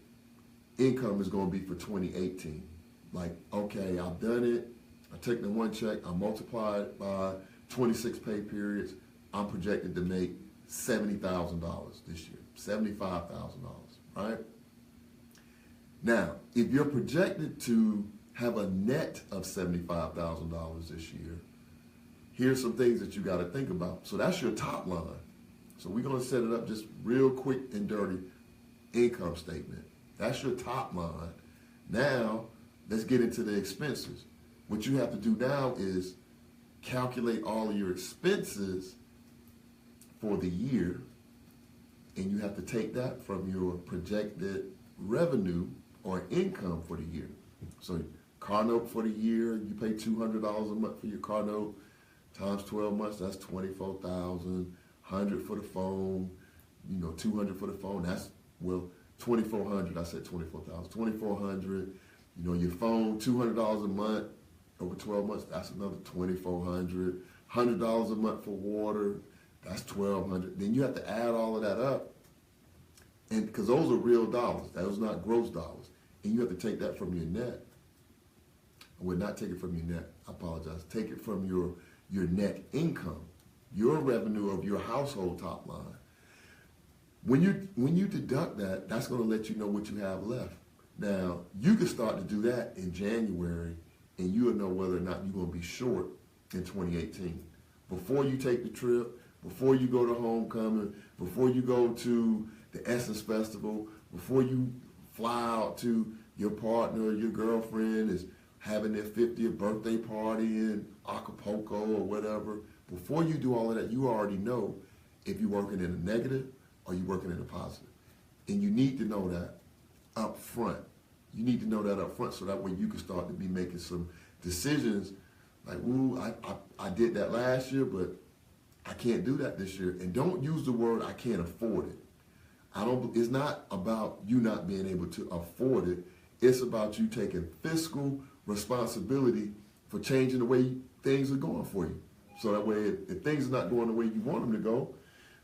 income is going to be for 2018, like, okay, I've done it, I take the one check, I multiply it by 26 pay periods, I'm projected to make $70,000 this year, $75,000, right? Now, if you're projected to have a net of $75,000 this year, here's some things that you got to think about. So that's your top line. So we're going to set it up just real quick and dirty income statement. That's your top line. Now, let's get into the expenses. What you have to do now is calculate all of your expenses for the year, and you have to take that from your projected revenue or income for the year. So car note for the year, you pay $200 a month for your car note, times 12 months, that's $24,000. 100 for the phone, 200 for the phone, that's, well, 2,400, I said 24,000, 2,400, your phone, $200 a month, over 12 months, that's another 2,400, $100 a month for water, that's 1,200. Then you have to add all of that up, and because those are real dollars, those are not gross dollars, and you have to take that from your net. would not take it from your net. I apologize. Take it from your net income, your revenue of your household top line. When you deduct that, that's going to let you know what you have left. Now, you can start to do that in January, and you'll know whether or not you're going to be short in 2018. Before you take the trip, before you go to homecoming, before you go to the Essence Festival, before you fly out to your partner or your girlfriend is having their 50th birthday party in Acapulco or whatever, before you do all of that, you already know if you're working in a negative or you're working in a positive. And you need to know that up front. You need to know that up front so that way you can start to be making some decisions like, ooh, I did that last year, but I can't do that this year. And don't use the word I can't afford it. It's not about you not being able to afford it. It's about you taking fiscal responsibility for changing the way things are going for you. So that way, if things are not going the way you want them to go,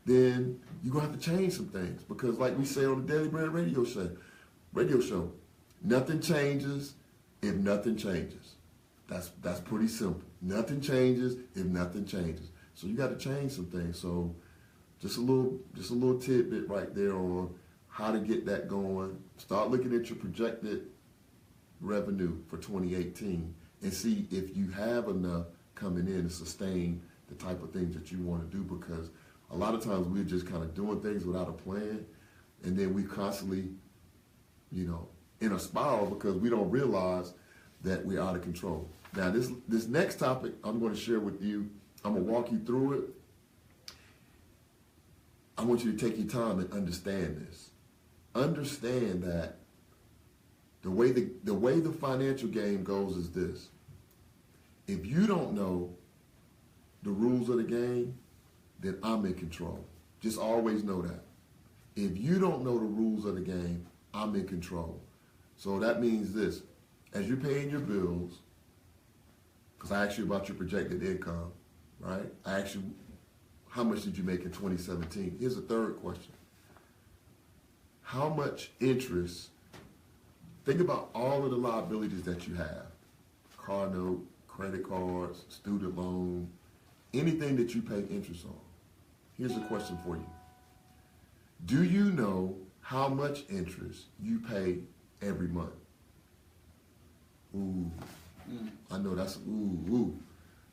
then you're going to have to change some things. Because like we say on the Daily Bread radio show, nothing changes if nothing changes. That's pretty simple. Nothing changes if nothing changes. So you got to change some things. So just a little tidbit right there on how to get that going. Start looking at your projected revenue for 2018 and see if you have enough coming in to sustain the type of things that you want to do, because a lot of times we're just kind of doing things without a plan, and then we constantly, in a spiral because we don't realize that we're out of control. Now, this next topic I'm going to share with you, I'm going to walk you through it. I want you to take your time and understand this. Understand that the way the financial game goes is this. If you don't know the rules of the game, then I'm in control. Just always know that. If you don't know the rules of the game, I'm in control. So that means this. As you're paying your bills, because I asked you about your projected income, right? I asked you, how much did you make in 2017? Here's a third question. How much interest, think about all of the liabilities that you have. Car note, credit cards, student loan, anything that you pay interest on. Here's a question for you. Do you know how much interest you pay every month? Ooh, I know that's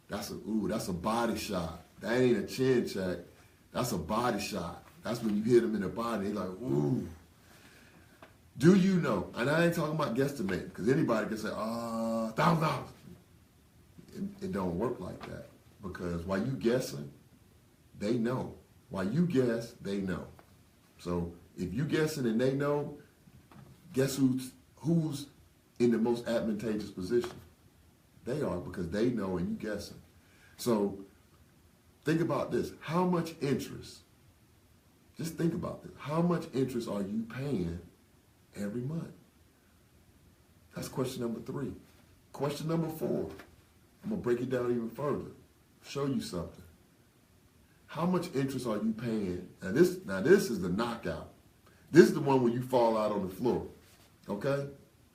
that's a body shot. That ain't a chin check. That's a body shot. That's when you hit them in the body. They're like, ooh. Do you know? And I ain't talking about guesstimating, because anybody can say, $1,000. It don't work like that, because while you guessing, they know. While you guess, they know. So if you guessing and they know, guess who's in the most advantageous position? They are, because they know and you guessing. So think about this. How much interest, just think about this. How much interest are you paying every month? That's question number 3. Question number 4. I'm going to break it down even further. Show you something. How much interest are you paying? Now this is the knockout. This is the one where you fall out on the floor. Okay?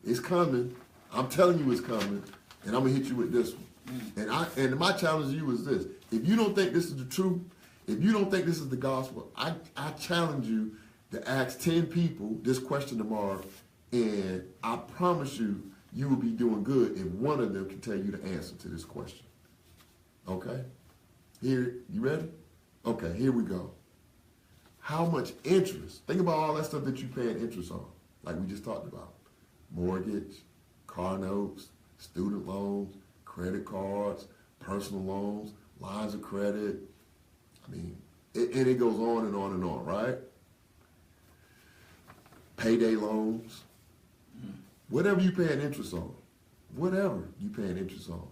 It's coming. I'm telling you it's coming. And I'm going to hit you with this one. And my challenge to you is this. If you don't think this is the truth, if you don't think this is the gospel, I challenge you to ask 10 people this question tomorrow, and I promise you, you will be doing good if one of them can tell you the answer to this question. Okay? Here, you ready? Okay, here we go. How much interest? Think about all that stuff that you're paying interest on, like we just talked about. Mortgage, car notes, student loans, credit cards, personal loans, lines of credit. I mean, and it goes on and on and on, right? Payday loans. Whatever you paying interest on. Whatever you paying interest on.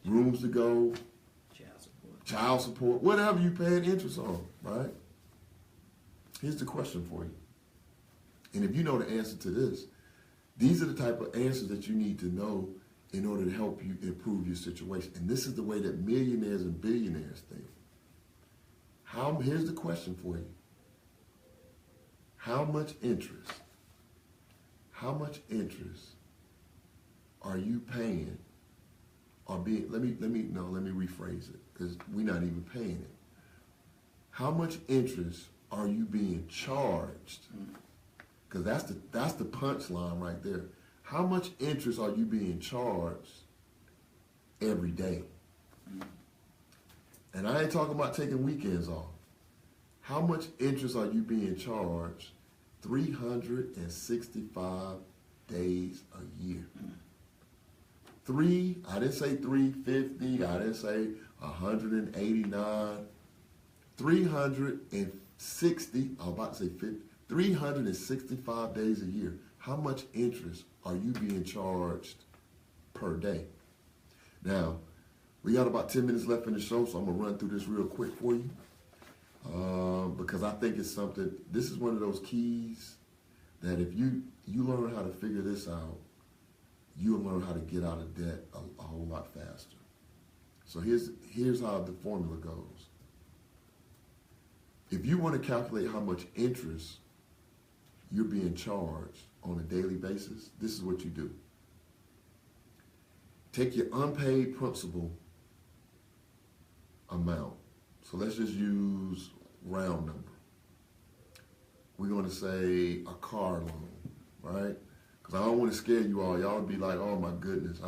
Rooms to go. Child support. Whatever you paying interest on, right? Here's the question for you. And if you know the answer to this, these are the type of answers that you need to know in order to help you improve your situation. And this is the way that millionaires and billionaires think. Here's the question for you. How much interest are you paying are being, let me rephrase it, because we're not even paying it. How much interest are you being charged? Because that's the punchline right there. How much interest are you being charged every day? And I ain't talking about taking weekends off. How much interest are you being charged 365 days a year? I didn't say 350, I didn't say 189. 360, I was about to say 50, 365 days a year. How much interest are you being charged per day? Now, we got about 10 minutes left in the show, so I'm gonna run through this real quick for you. Because I think it's something, this is one of those keys that if you learn how to figure this out, you'll learn how to get out of debt a whole lot faster. So here's how the formula goes. If you want to calculate how much interest you're being charged on a daily basis, this is what you do. Take your unpaid principal amount. So let's just use round number. We're going to say a car loan, right? Because I don't want to scare you all. Y'all would be like, oh my goodness.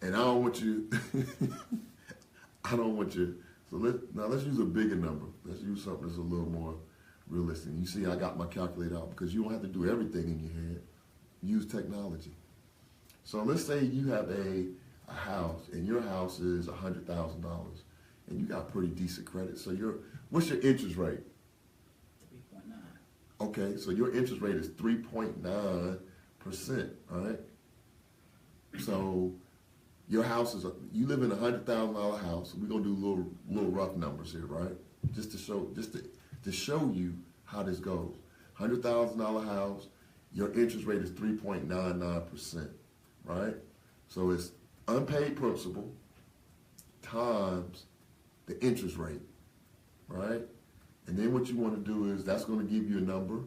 And I don't want you, I don't want you. So let's use a bigger number. Let's use something that's a little more realistic. You see, I got my calculator out because you don't have to do everything in your head. Use technology. So let's say you have a house, and your house is $100,000, and you got pretty decent credit. So what's your interest rate? 3.9. Okay, so your interest rate is 3.9%, right? So your house is, you live in a $100,000 house. We're gonna do little rough numbers here, right? Just to show you how this goes. $100,000 house, your interest rate is 3.99%, right? So it's unpaid principal times the interest rate, right? And then what you want to do is that's going to give you a number.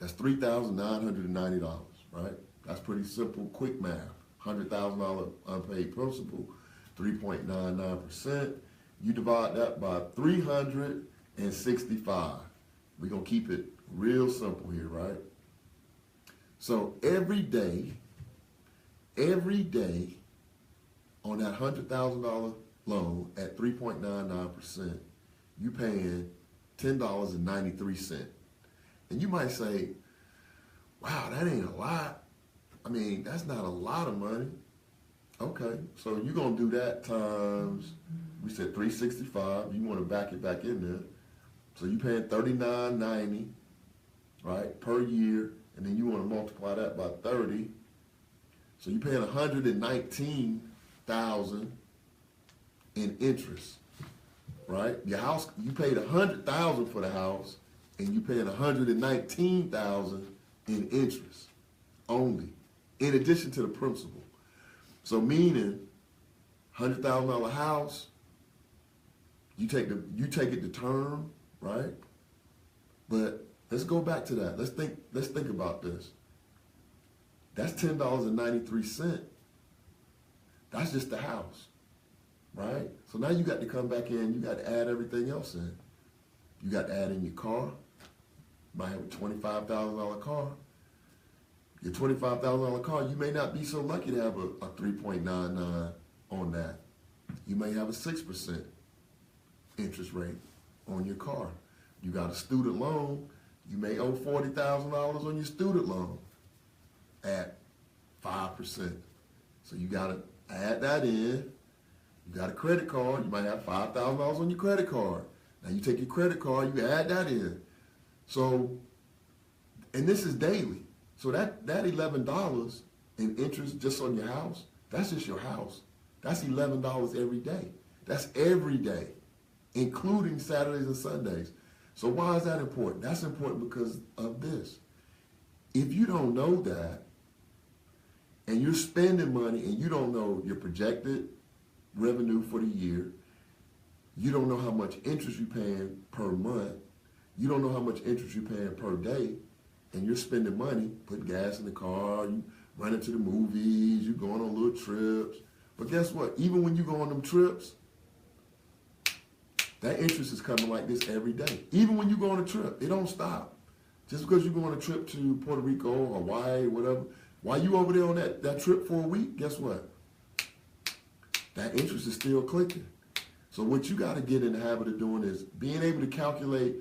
That's $3,990, right? That's pretty simple, quick math. $100,000 unpaid principal, 3.99%. You divide that by 365. We're going to keep it real simple here, right? So every day on that $100,000 loan at 3.99%, you paying $10.93. And you might say, wow, that ain't a lot. I mean, that's not a lot of money. Okay, so you're going to do that times, we said 365. You want to back it back in there. So you're paying $39.90, right, per year. And then you want to multiply that by 30. So you're paying $119,000 in interest, right? Your house, you paid $100,000 for the house, and you paying $119,000 in interest only, in addition to the principal. So meaning, $100,000 house, you take it to term, right? But let's go back to that. Let's think about this. That's $10.93. That's just the house, right? So now you got to come back in. You got to add everything else in. You got to add in your car. You might have a $25,000 car. Your $25,000 car, you may not be so lucky to have a 3.99 on that. You may have a 6% interest rate on your car. You got a student loan. You may owe $40,000 on your student loan at 5%. So you got to add that in. You got a credit card. You might have $5,000 on your credit card. Now you take your credit card, you add that in. So, and this is daily. So that $11 in interest just on your house, that's just your house. That's $11 every day. That's every day, including Saturdays and Sundays. So why is that important? That's important because of this. If you don't know that, and you're spending money and you don't know your projected revenue for the year, you don't know how much interest you're paying per month, you don't know how much interest you're paying per day, and you're spending money, putting gas in the car, you running to the movies, you going on little trips, But guess what? Even when you go on them trips, that interest is coming like this every day. Even when you go on a trip, it don't stop. Just because you go on a trip to Puerto Rico or Hawaii, whatever, while you over there on that trip for a week, guess what? That interest is still clicking. So what you got to get in the habit of doing is being able to calculate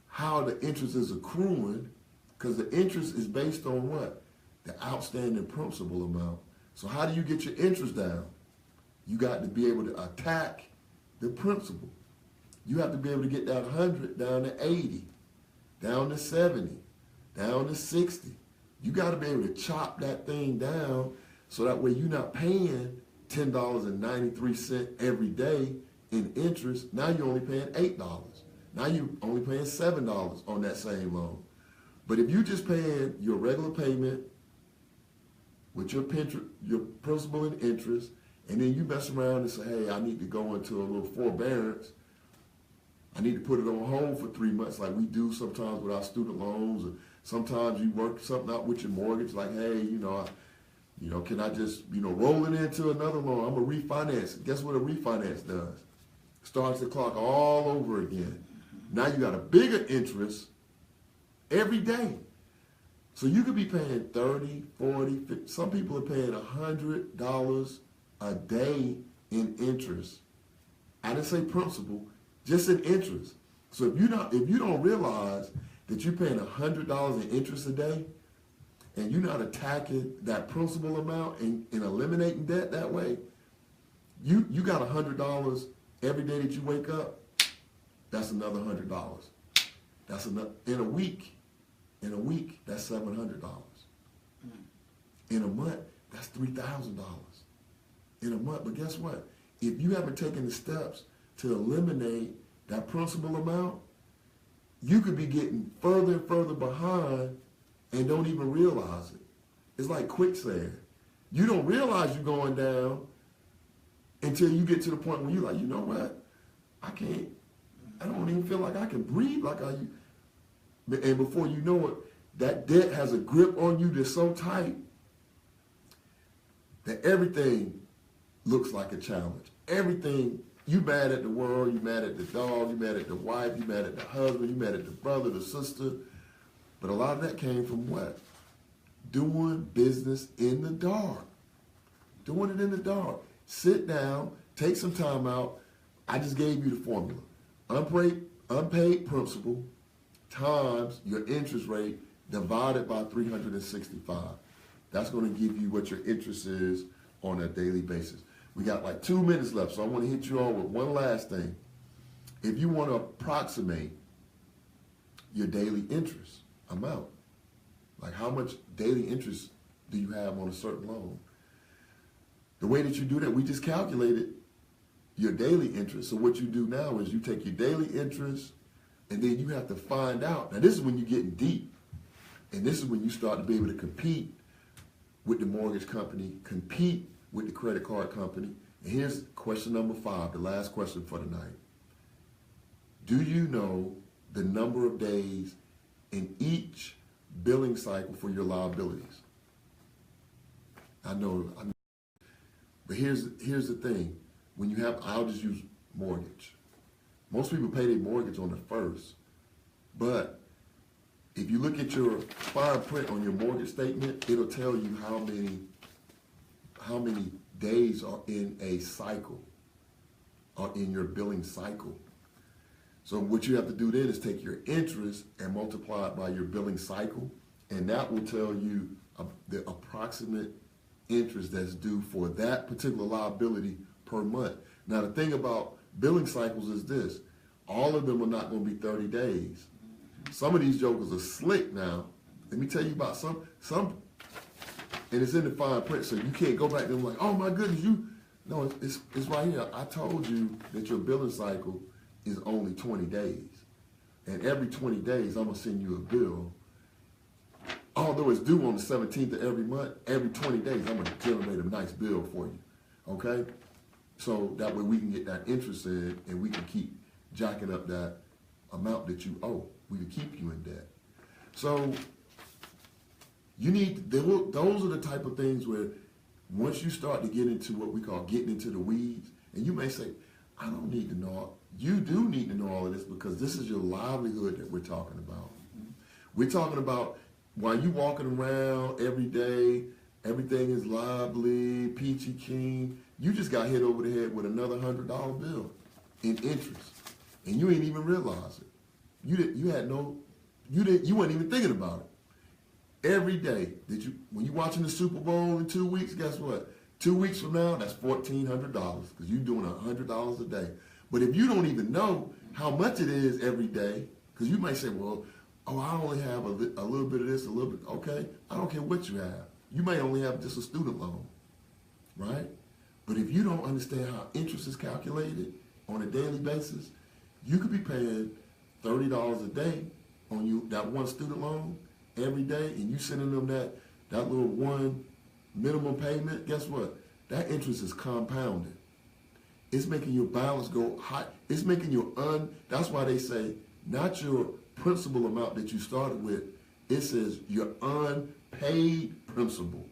how the interest is accruing, because the interest is based on what? The outstanding principal amount. So how do you get your interest down? You got to be able to attack the principal. You have to be able to get that 100 down to 80, down to 70, down to 60. You got to be able to chop that thing down so that way you're not paying $10.93 every day in interest. Now you're only paying $8. Now you're only paying $7 on that same loan. But if you're just paying your regular payment with your principal and interest, and then you mess around and say, hey, I need to go into a little forbearance. I need to put it on hold for 3 months like we do sometimes with our student loans. Or sometimes you work something out with your mortgage like, hey, can I just, roll it into another loan? I'm going to refinance. Guess what a refinance does? Starts the clock all over again. Now you got a bigger interest every day. So you could be paying $30, $40, $50. Some people are paying $100 a day in interest. I didn't say principal, just in interest. So if you don't realize that you're paying $100 in interest a day, and you're not attacking that principal amount and eliminating debt that way, you got $100 every day that you wake up. That's another $100. That's another in a week. In a week, that's $700. In a month, that's $3,000. In a month, but guess what? If you haven't taken the steps to eliminate that principal amount, you could be getting further and further behind and don't even realize it. It's like quicksand. You don't realize you're going down until you get to the point where you're like, you know what? I don't even feel like I can breathe like I used. And before you know it, that debt has a grip on you that's so tight that everything looks like a challenge. Everything, you mad at the world, you mad at the dog, you mad at the wife, you mad at the husband, you mad at the brother, the sister. But a lot of that came from what? Doing business in the dark. Doing it in the dark. Sit down, take some time out. I just gave you the formula. Unpaid principal times your interest rate divided by 365. That's going to give you what your interest is on a daily basis. We got like 2 minutes left, so I want to hit you on with one last thing. If you want to approximate your daily interest amount, like how much daily interest do you have on a certain loan? The way that you do that, we just calculated your daily interest. So what you do now is you take your daily interest and then you have to find out. Now this is when you're getting deep. And this is when you start to be able to compete with the mortgage company, compete with the credit card company. And here's question number 5, the last question for tonight. Do you know the number of days in each billing cycle for your liabilities? I know. But here's the thing. When you have, I'll just use mortgage. Most people pay their mortgage on the 1st. But if you look at your fine print on your mortgage statement, it'll tell you how many days are in a cycle, or in your billing cycle. So what you have to do then is take your interest and multiply it by your billing cycle, and that will tell you the approximate interest that's due for that particular liability per month. Now the thing about billing cycles is this: all of them are not going to be 30 days. Some of these jokers are slick now. Let me tell you about some, and it's in the fine print, so you can't go back and like, oh my goodness, no, it's right here. I told you that your billing cycle is only 20 days. And every 20 days, I'm going to send you a bill. Although it's due on the 17th of every month, every 20 days, I'm going to generate a nice bill for you. Okay? So that way we can get that interest in and we can keep jacking up that amount that you owe. We can keep you in debt. So you need, those are the type of things where once you start to get into what we call getting into the weeds, and you may say, I don't need to know all. You do need to know all of this because this is your livelihood that we're talking about. We're talking about while you walking around every day, everything is lively, peachy keen. You just got hit over the head with another $100 bill in interest, and you ain't even realize it. You weren't even thinking about it. Every day when you're watching the Super Bowl in 2 weeks, guess what? 2 weeks from now, that's $1,400 because you're doing $100 a day. But if you don't even know how much it is every day, because you might say, well, I only have a little bit of this, a little bit. Okay, I don't care what you have. You may only have just a student loan, right? But if you don't understand how interest is calculated on a daily basis, you could be paying $30 a day on that one student loan every day, and you sending them that little one minimum payment. Guess what? That interest is compounded. It's making your balance go high. It's making that's why they say not your principal amount that you started with. It says your unpaid principal.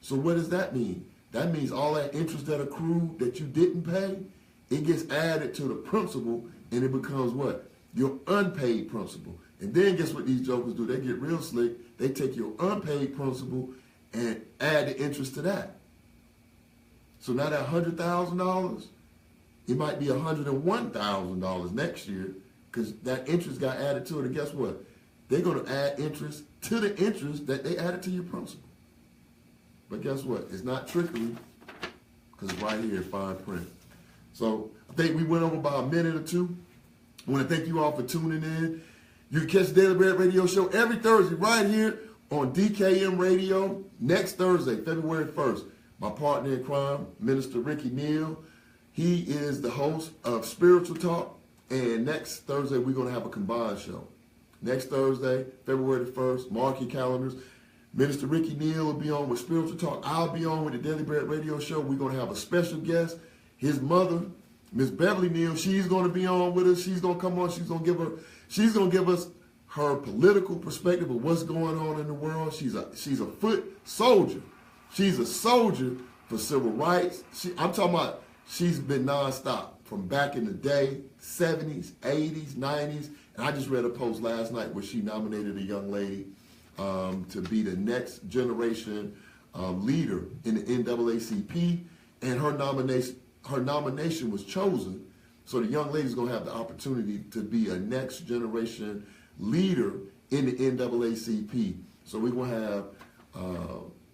So what does that mean? That means all that interest that accrued that you didn't pay, it gets added to the principal, and it becomes what? Your unpaid principal. And then guess what these jokers do? They get real slick. They take your unpaid principal and add the interest to that. So now that $100,000, it might be $101,000 next year because that interest got added to it. And guess what? They're going to add interest to the interest that they added to your principal. But guess what? It's not trickery because it's right here, fine print. So I think we went over about a minute or two. I want to thank you all for tuning in. You can catch the Daily Bread Radio Show every Thursday right here on DKM Radio. Next Thursday, February 1st, my partner in crime, Minister Ricky Neal, he is the host of Spiritual Talk. And next Thursday, we're going to have a combined show. Next Thursday, February 1st, mark your calendars. Minister Ricky Neal will be on with Spiritual Talk. I'll be on with the Daily Bread Radio Show. We're going to have a special guest. His mother, Miss Beverly Neal, she's going to be on with us. She's going to come on. She's going to give us her political perspective of what's going on in the world. She's a foot soldier. She's a soldier for civil rights. I'm talking about she's been nonstop from back in the day, 70s, 80s, 90s. And I just read a post last night where she nominated a young lady to be the next generation leader in the NAACP, and her nomination was chosen. So the young lady's going to have the opportunity to be a next generation leader in the NAACP. So we're going to have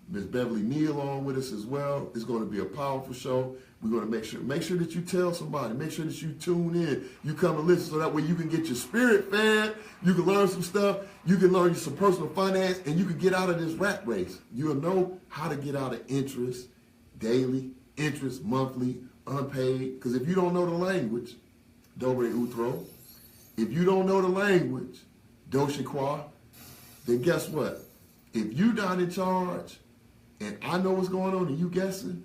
Ms. Beverly Neal on with us as well. It's going to be a powerful show. We're going to make sure that you tell somebody. Make sure that you tune in. You come and listen so that way you can get your spirit fed. You can learn some stuff. You can learn some personal finance, and you can get out of this rat race. You'll know how to get out of interest daily, interest monthly, unpaid. Because if you don't know the language, dobre utro, if you don't know the language, doshikwa, then guess what? If you're not in charge and I know what's going on and you guessing,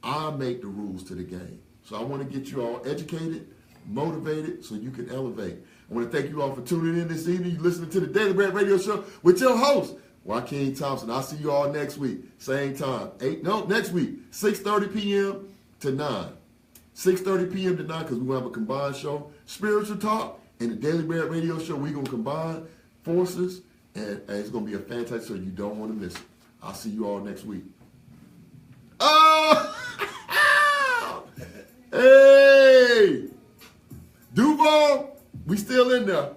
I make the rules to the game. So I want to get you all educated, motivated, so you can elevate. I want to thank you all for tuning in this evening. You're listening to the Daily Bread Radio Show with your host, Joaquin Thompson. I'll see you all next week, same time. Next week, 6:30 p.m. to 9. 6:30 p.m. to 9 because we're going to have a combined show. Spiritual Talk and the Daily Bread Radio Show, we're going to combine forces, and it's going to be a fantastic show. You don't want to miss it. I'll see you all next week. Oh! Hey! Duval, we still in there.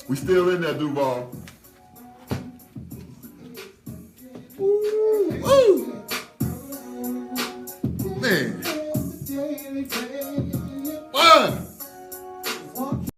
We still in there, Duval.